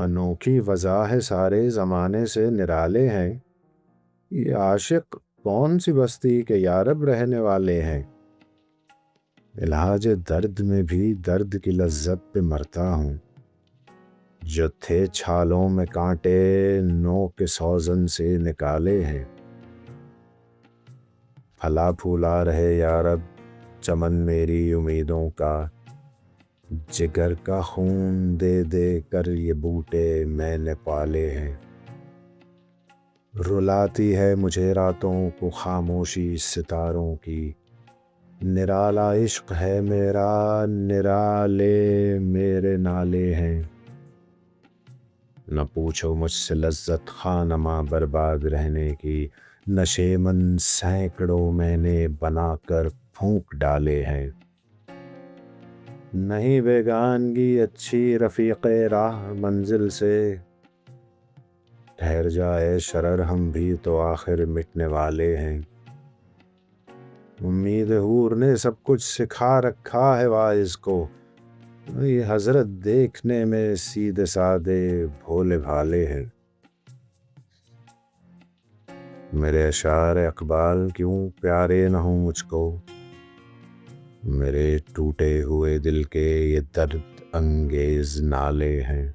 انوکھی وضع ہے سارے زمانے سے نرالے ہیں، یہ عاشق کون سی بستی کے یارب رہنے والے ہیں۔ علاج درد میں بھی درد کی لذت پہ مرتا ہوں، جو تھے چھالوں میں کانٹے نو کے سوزن سے نکالے ہیں۔ پھلا پھولا رہے یارب چمن میری امیدوں کا، جگر کا خون دے دے کر یہ بوٹے میں نے پالے ہیں۔ رلاتی ہے مجھے راتوں کو خاموشی ستاروں کی، نرالا عشق ہے میرا نرالے میرے نالے ہیں۔ نہ پوچھو مجھ سے لذت خانماں برباد رہنے کی، نشے من سینکڑوں میں نے بنا کر پھونک ڈالے ہیں۔ نہیں بیگانگی اچھی رفیق راہ منزل سے، ٹھہر جائے شرر ہم بھی تو آخر مٹنے والے ہیں۔ امید حور نے سب کچھ سکھا رکھا ہے واعظ کو، یہ حضرت دیکھنے میں سیدھے سادے بھولے بھالے ہیں۔ میرے اشعار اقبال کیوں پیارے نہ ہوں مجھ کو، میرے ٹوٹے ہوئے دل کے یہ درد انگیز نالے ہیں۔